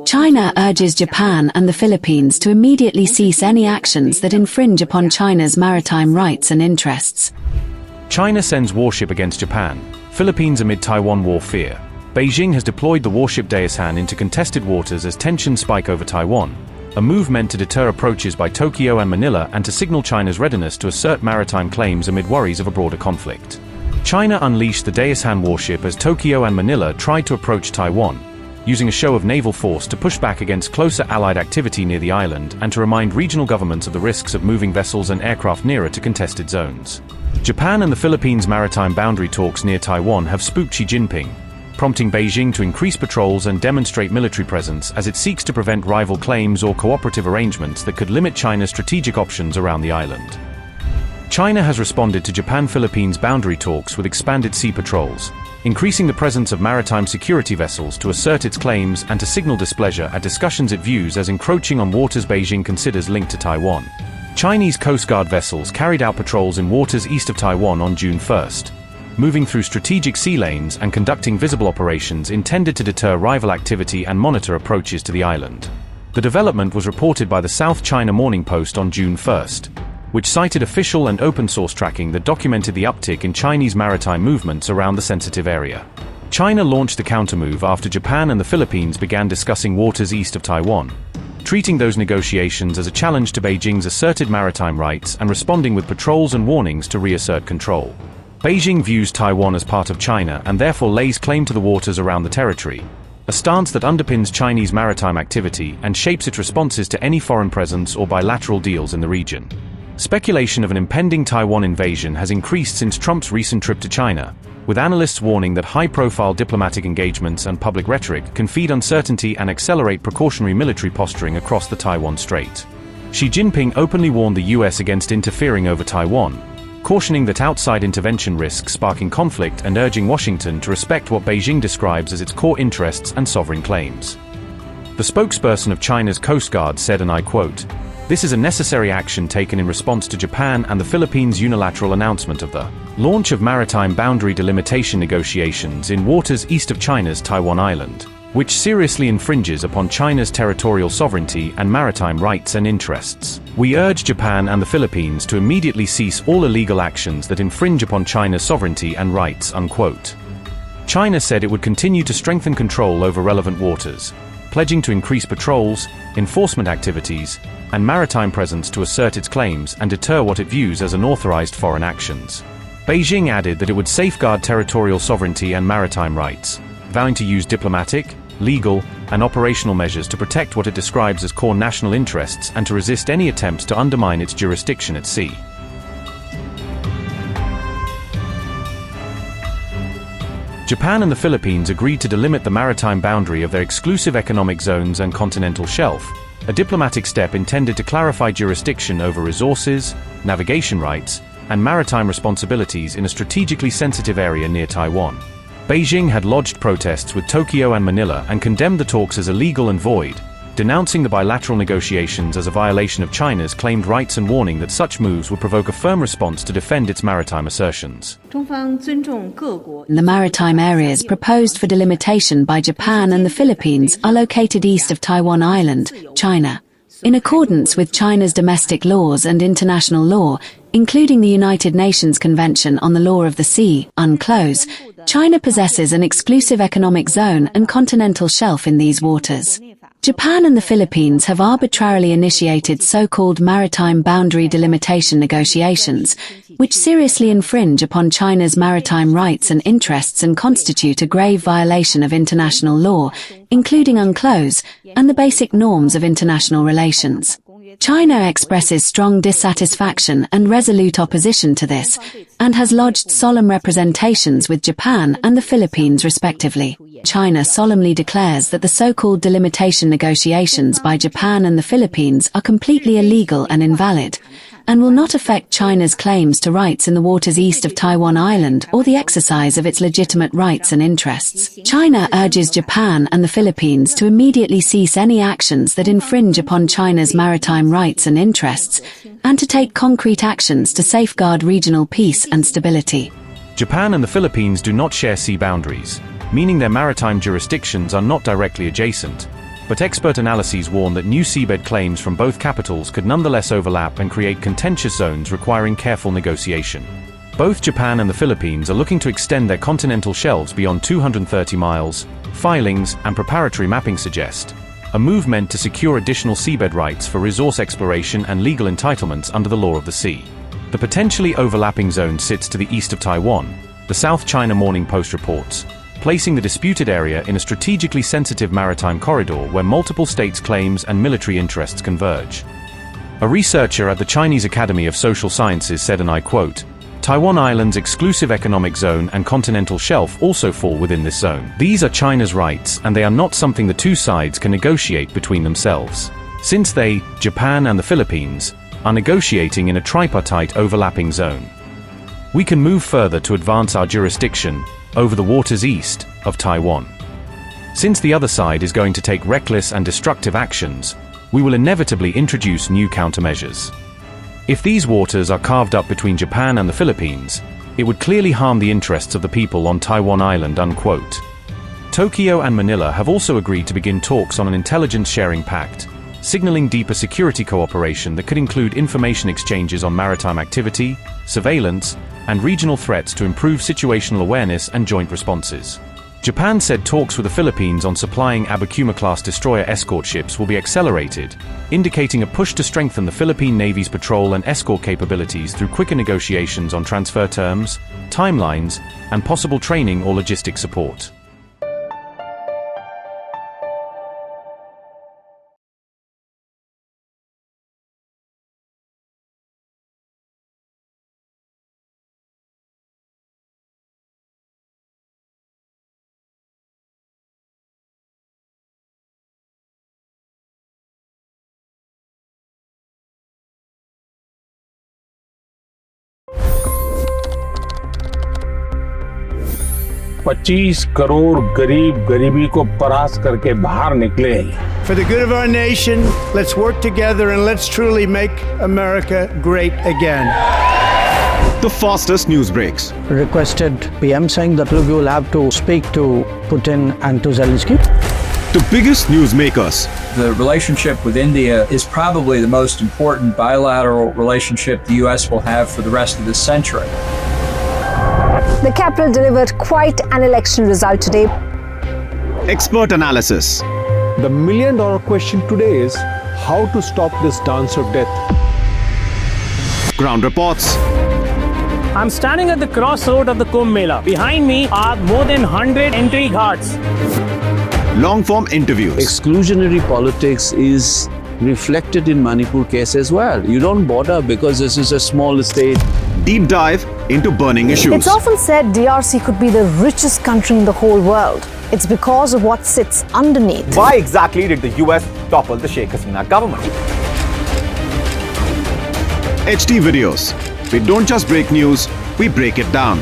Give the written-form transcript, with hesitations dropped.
China urges Japan and the Philippines to immediately cease any actions that infringe upon China's maritime rights and interests. China sends warship against Japan, Philippines amid Taiwan war fear. Beijing has deployed the warship Daesan into contested waters as tensions spike over Taiwan, a move meant to deter approaches by Tokyo and Manila and to signal China's readiness to assert maritime claims amid worries of a broader conflict. China unleashed the Daesan warship as Tokyo and Manila tried to approach Taiwan, using a show of naval force to push back against closer Allied activity near the island and to remind regional governments of the risks of moving vessels and aircraft nearer to contested zones. Japan and the Philippines' maritime boundary talks near Taiwan have spooked Xi Jinping, prompting Beijing to increase patrols and demonstrate military presence as it seeks to prevent rival claims or cooperative arrangements that could limit China's strategic options around the island. China has responded to Japan-Philippines boundary talks with expanded sea patrols, increasing the presence of maritime security vessels to assert its claims and to signal displeasure at discussions it views as encroaching on waters Beijing considers linked to Taiwan. Chinese coastguard vessels carried out patrols in waters east of Taiwan on June 1st, moving through strategic sea lanes and conducting visible operations intended to deter rival activity and monitor approaches to the island. The development was reported by the South China Morning Post on June 1st, which cited official and open-source tracking that documented the uptick in Chinese maritime movements around the sensitive area. China launched the countermove after Japan and the Philippines began discussing waters east of Taiwan, treating those negotiations as a challenge to Beijing's asserted maritime rights and responding with patrols and warnings to reassert control. Beijing views Taiwan as part of China and therefore lays claim to the waters around the territory, a stance that underpins Chinese maritime activity and shapes its responses to any foreign presence or bilateral deals in the region. Speculation of an impending Taiwan invasion has increased since Trump's recent trip to China, with analysts warning that high-profile diplomatic engagements and public rhetoric can feed uncertainty and accelerate precautionary military posturing across the Taiwan Strait. Xi Jinping openly warned the US against interfering over Taiwan, cautioning that outside intervention risks sparking conflict and urging Washington to respect what Beijing describes as its core interests and sovereign claims. The spokesperson of China's Coast Guard said, and I quote, "This is a necessary action taken in response to Japan and the Philippines' unilateral announcement of the launch of maritime boundary delimitation negotiations in waters east of China's Taiwan Island, which seriously infringes upon China's territorial sovereignty and maritime rights and interests. We urge Japan and the Philippines to immediately cease all illegal actions that infringe upon China's sovereignty and rights." Unquote. China said it would continue to strengthen control over relevant waters, pledging to increase patrols, enforcement activities, and maritime presence to assert its claims and deter what it views as unauthorized foreign actions. Beijing added that it would safeguard territorial sovereignty and maritime rights, vowing to use diplomatic, legal, and operational measures to protect what it describes as core national interests and to resist any attempts to undermine its jurisdiction at sea. Japan and the Philippines agreed to delimit the maritime boundary of their exclusive economic zones and continental shelf, a diplomatic step intended to clarify jurisdiction over resources, navigation rights, and maritime responsibilities in a strategically sensitive area near Taiwan. Beijing had lodged protests with Tokyo and Manila and condemned the talks as illegal and void, denouncing the bilateral negotiations as a violation of China's claimed rights and warning that such moves would provoke a firm response to defend its maritime assertions. The maritime areas proposed for delimitation by Japan and the Philippines are located east of Taiwan Island, China. In accordance with China's domestic laws and international law, including the United Nations Convention on the Law of the Sea, UNCLOS, China possesses an exclusive economic zone and continental shelf in these waters. Japan and the Philippines have arbitrarily initiated so-called maritime boundary delimitation negotiations, which seriously infringe upon China's maritime rights and interests and constitute a grave violation of international law, including UNCLOS, and the basic norms of international relations. China expresses strong dissatisfaction and resolute opposition to this, and has lodged solemn representations with Japan and the Philippines respectively. China solemnly declares that the so-called delimitation negotiations by Japan and the Philippines are completely illegal and invalid, and will not affect China's claims to rights in the waters east of Taiwan Island or the exercise of its legitimate rights and interests. China urges Japan and the Philippines to immediately cease any actions that infringe upon China's maritime rights and interests, and to take concrete actions to safeguard regional peace and stability. Japan and the Philippines do not share sea boundaries, meaning their maritime jurisdictions are not directly adjacent, but expert analyses warn that new seabed claims from both capitals could nonetheless overlap and create contentious zones requiring careful negotiation. Both Japan and the Philippines are looking to extend their continental shelves beyond 230 miles, filings and preparatory mapping suggest, a move meant to secure additional seabed rights for resource exploration and legal entitlements under the law of the sea. The potentially overlapping zone sits to the east of Taiwan, the South China Morning Post reports, placing the disputed area in a strategically sensitive maritime corridor where multiple states' claims and military interests converge. A researcher at the Chinese Academy of Social Sciences said, and I quote, "Taiwan Island's exclusive economic zone and continental shelf also fall within this zone. These are China's rights, and they are not something the two sides can negotiate between themselves. Since they, Japan and the Philippines, are negotiating in a tripartite overlapping zone. We can move further to advance our jurisdiction over the waters east of Taiwan. Since the other side is going to take reckless and destructive actions, we will inevitably introduce new countermeasures. If these waters are carved up between Japan and the Philippines, it would clearly harm the interests of the people on Taiwan Island," unquote. Tokyo and Manila have also agreed to begin talks on an intelligence sharing pact, signaling deeper security cooperation that could include information exchanges on maritime activity, surveillance, and regional threats to improve situational awareness and joint responses. Japan said talks with the Philippines on supplying Abukuma-class destroyer escort ships will be accelerated, indicating a push to strengthen the Philippine Navy's patrol and escort capabilities through quicker negotiations on transfer terms, timelines, and possible training or logistic support. $25 crore गरीब गरीबी को परास्त करके बाहर निकले। For the good of our nation, let's work together and let's truly make America great again. The fastest news breaks. Requested PM saying that look, you will have to speak to Putin and to Zelensky. The biggest newsmakers. The relationship with India is probably the most important bilateral relationship the U.S. will have for the rest of this century. The capital delivered quite an election result today. Expert analysis. The million-dollar question today is how to stop this dance of death. Ground reports. I'm standing at the crossroad of the Kumbh Mela. Behind me are more than 100 entry ghats. Long-form interviews. Exclusionary politics is reflected in Manipur case as well. You don't bother because this is a small state. Deep dive into burning issues. It's often said DRC could be the richest country in the whole world. It's because of what sits underneath. Why exactly did the US topple the Sheikh Hasina government? HD videos. We don't just break news, we break it down.